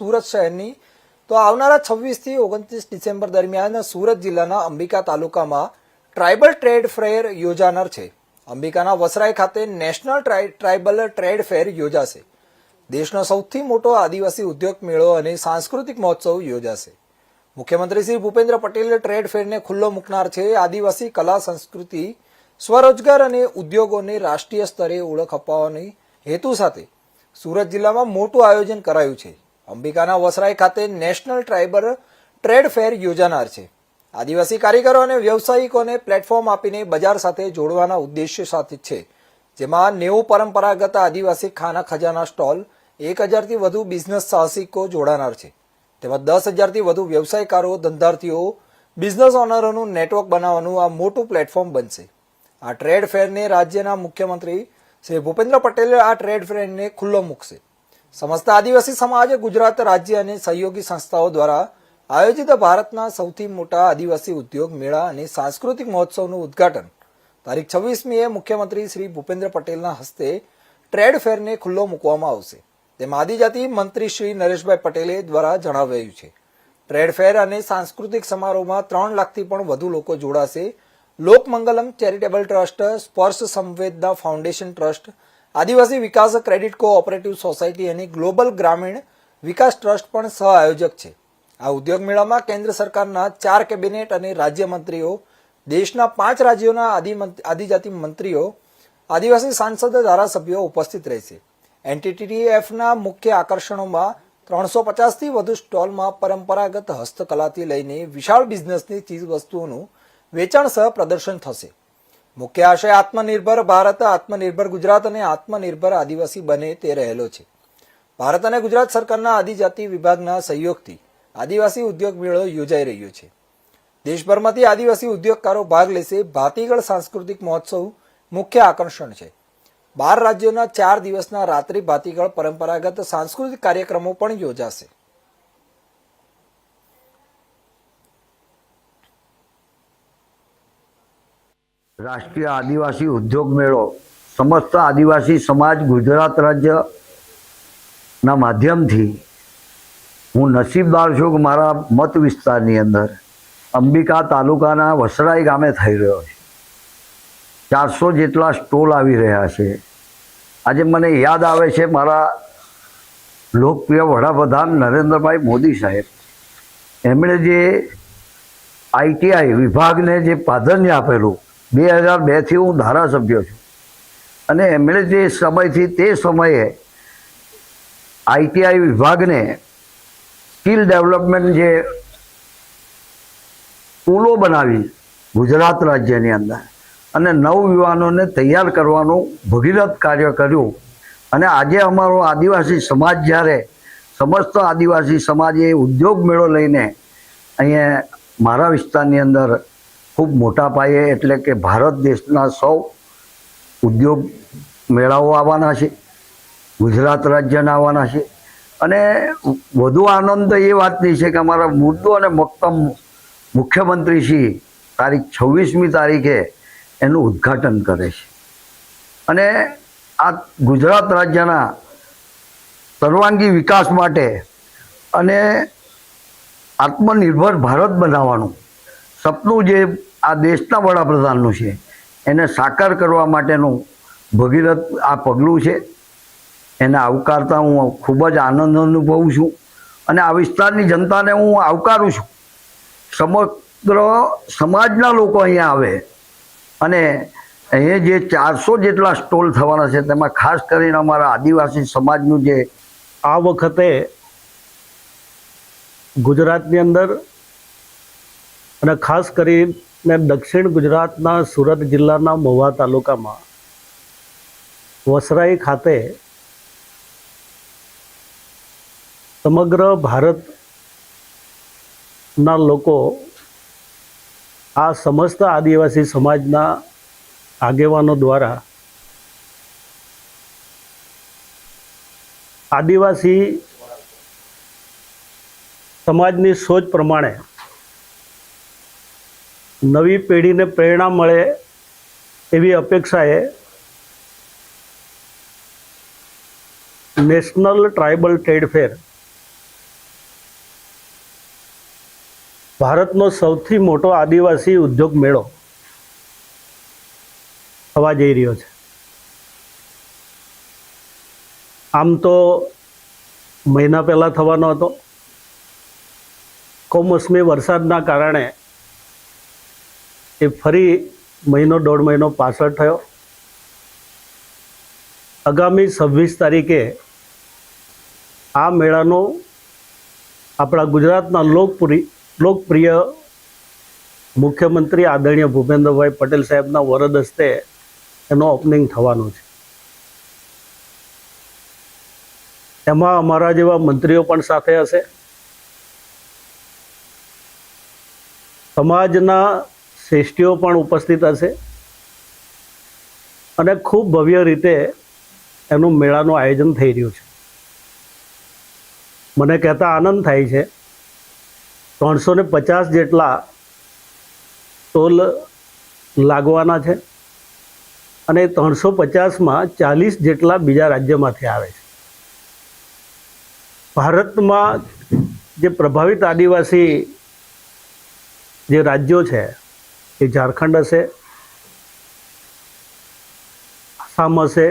સુરત શહેરની તો આવનારા 26 થી 29 ડિસેમ્બર દરમિયાન સુરત જિલ્લાના અંબિકા તાલુકામાં ટ્રાઇબલ ટ્રેડ ફેર યોજાનાર છે। અંબિકાના વસરાઈ ખાતે નેશનલ ટ્રાઇબલ ટ્રેડ ફેર યોજાશે। દેશનો સૌથી મોટો આદિવાસી ઉદ્યોગ મેળો અને સાંસ્કૃતિક મહોત્સવ યોજાશે। મુખ્યમંત્રી શ્રી ભૂપેન્દ્ર પટેલ ટ્રેડ ફેરને ખુલ્લો મૂકનાર છે। આદિવાસી કલા સંસ્કૃતિ સ્વરોજગાર અને ઉદ્યોગોને રાષ્ટ્રીય સ્તરે ઓળખ અપાવવાની હેતુ સાથે સુરત જિલ્લામાં મોટું આયોજન કરાયું છે। અંબિકાના વસરાઈ ખાતે નેશનલ ટ્રાઇબલ ટ્રેડ ફેર યોજાનાર છે। આદિવાસી કારીગરો અને વ્યવસાયિકોને પ્લેટફોર્મ આપીને બજાર સાથે જોડવાના ઉદ્દેશ્ય સાથે છે, જેમાં 90 પરંપરાગત આદિવાસી ખાના ખજાના સ્ટોલ, 1000થી વધુ બિઝનેસ સાહસિકો જોડાનાર છે, તેમાં 10000થી વધુ વ્યવસાયકારો, ધંધાર્થીઓ, બિઝનેસ ઓનરોનું નેટવર્ક બનાવવાનું આ મોટું પ્લેટફોર્મ બનશે। આ ટ્રેડ ફેરને રાજ્યના મુખ્યમંત્રી શ્રી ભૂપેન્દ્ર પટેલે આ ટ્રેડ ફેરને ખુલ્લો મૂકશે। સમસ્ત આદિવાસી સમાજ, ગુજરાત રાજ્ય અને સહયોગી સંસ્થાઓ દ્વારા આયોજિત ભારતના સૌથી મોટા આદિવાસી ઉદ્યોગ મેળા અને સાંસ્કૃતિક મહોત્સવનું ઉદ્ઘાટન તારીખ 26મીએ મુખ્યમંત્રી શ્રી ભૂપેન્દ્ર પટેલના હસ્તે ટ્રેડ ફેરને ખુલ્લો મૂકવામાં આવશે, તેમ આદિજાતિ મંત્રી શ્રી નરેશભાઈ પટેલે દ્વારા જણાવાયું છે। ટ્રેડ ફેર અને સાંસ્કૃતિક સમારોહમાં 3 લાખથી પણ વધુ લોકો જોડાશે। લોકમંગલમ ચેરિટેબલ ટ્રસ્ટ, સ્પર્શ સંવેદના ફાઉન્ડેશન ટ્રસ્ટ, આદિવાસી વિકાસ ક્રેડિટ કોઓપરેટિવ સોસાયટી અને ગ્લોબલ ગ્રામીણ વિકાસ ટ્રસ્ટ પણ સહ આયોજક છે। આ ઉદ્યોગ મેળામાં કેન્દ્ર સરકારના 4 કેબિનેટ અને રાજ્યમંત્રીઓ, દેશના 5 રાજ્યોના આદિજાતિ મંત્રીઓ, આદિવાસી સાંસદ, ધારાસભ્યો ઉપસ્થિત રહેશે। એનટીટીએફના મુખ્ય આકર્ષણોમાં 350થી વધુ સ્ટોલમાં પરંપરાગત હસ્તકલાથી લઈને વિશાળ બિઝનેસની ચીજવસ્તુઓનું વેચાણ સહ પ્રદર્શન થશે। મુખ્ય આશય આત્મનિર્ભર ભારત, આત્મનિર્ભર ગુજરાત અને આત્મનિર્ભર આદિવાસી બને તે રહેલો છે। ભારત અને ગુજરાત સરકારના આદિજાતિ વિભાગના સહયોગથી આદિવાસી ઉદ્યોગ મેળો યોજાઈ રહ્યો છે। દેશભરમાંથી આદિવાસી ઉદ્યોગકારો ભાગ લેશે। ભાતીગળ સાંસ્કૃતિક મહોત્સવ મુખ્ય આકર્ષણ છે। 12 રાજ્યોના 4 દિવસના રાત્રિ ભાતીગળ પરંપરાગત સાંસ્કૃતિક કાર્યક્રમો પણ યોજાશે। રાષ્ટ્રીય આદિવાસી ઉદ્યોગ મેળો સમસ્ત આદિવાસી સમાજ ગુજરાત રાજ્યના માધ્યમથી હું નસીબદાર છું કે મારા મત વિસ્તારની અંદર અંબિકા તાલુકાના વસરાઈ ગામે થઈ રહ્યો છે। 400 જેટલા સ્ટોલ આવી રહ્યા છે। આજે મને યાદ આવે છે મારા લોકપ્રિય વડાપ્રધાન નરેન્દ્રભાઈ મોદી સાહેબ, એમણે જે આઈટીઆઈ વિભાગને જે પ્રાધાન્ય આપેલું, 2002થી હું ધારાસભ્ય છું, અને એમણે જે સમયથી તે સમયે આઈટીઆઈ વિભાગને સ્કિલ ડેવલપમેન્ટ જે સ્કૂલો બનાવી ગુજરાત રાજ્યની અંદર અને નવયુવાનોને તૈયાર કરવાનું ભગીરથ કાર્ય કર્યું। અને આજે અમારો આદિવાસી સમાજ જ્યારે સમસ્ત આદિવાસી સમાજે ઉદ્યોગ મેળો લઈને અહીંયા મારા વિસ્તારની અંદર ખૂબ મોટા પાયે, એટલે કે ભારત દેશના સૌ ઉદ્યોગ મેળાઓ આવવાના છે, ગુજરાત રાજ્યના આવવાના છે। અને વધુ આનંદ એ વાતની છે કે અમારા મુદ્દો અને મક્તમ મુખ્યમંત્રી શ્રી તારીખ 26મી તારીખે એનું ઉદ્ઘાટન કરે છે। અને આ ગુજરાત રાજ્યના સર્વાંગી વિકાસ માટે અને આત્મનિર્ભર ભારત બનાવવાનું સપનું જે આ દેશના વડાપ્રધાનનું છે એને સાકાર કરવા માટેનું ભગીરથ આ પગલું છે। એને આવકારતા હું ખૂબ જ આનંદ અનુભવું છું અને આ વિસ્તારની જનતાને હું આવકારું છું। સમગ્ર સમાજના લોકો અહીંયા આવે અને અહીંયા જે 400 જેટલા સ્ટોલ થવાના છે તેમાં ખાસ કરીને અમારા આદિવાસી સમાજનું જે આ વખતે ગુજરાતની અંદર અને ખાસ કરીને દક્ષિણ ગુજરાતના સુરત જિલ્લાના મહુવા તાલુકામાં વસરાઈ ખાતે સમગ્ર ભારતના લોકો આ સમસ્ત આદિવાસી સમાજના આગેવાનો દ્વારા આદિવાસી સમાજની સોચ પ્રમાણે નવી પેઢીને પ્રેરણા મળે એવી અપેક્ષાએ નેશનલ ટ્રાઇબલ ટ્રેડ ફેર ભારતનો સૌથી મોટો આદિવાસી ઉદ્યોગ મેળો થવા જઈ રહ્યો છે. આમ તો મહિના પહેલાં થવાનો હતો. કમોસમી વરસાદના કારણે એ ફરી મહિનો દોઢ મહિનો પાછળ થયો. આગામી 26 તારીખે આ મેળાનો આપણા ગુજરાતના લોકપ્રિય મુખ્યમંત્રી આદરણીય ભૂપેન્દ્રભાઈ પટેલ સાહેબના વરદ હસ્તે એનો ઓપનિંગ થવાનું છે. એમાં અમારા જેવા મંત્રીઓ પણ સાથે હશે. સમાજના શ્રેષ્ઠીઓ પણ ઉપસ્થિત હશે અને ખૂબ ભવ્ય રીતે એનું મેળાનું આયોજન થઈ રહ્યું છે. મને કહેતા આનંદ થાય છે 350 જેટલા સ્ટોલ લાગવાના છે અને 350માં 40 જેટલા બીજા રાજ્યમાંથી આવે છે. ભારતમાં જે પ્રભાવિત આદિવાસી જે રાજ્યો છે એ ઝારખંડ હશે, આસામ હશે,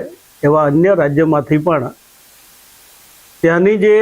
એવા અન્ય રાજ્યોમાંથી પણ ત્યાંની જે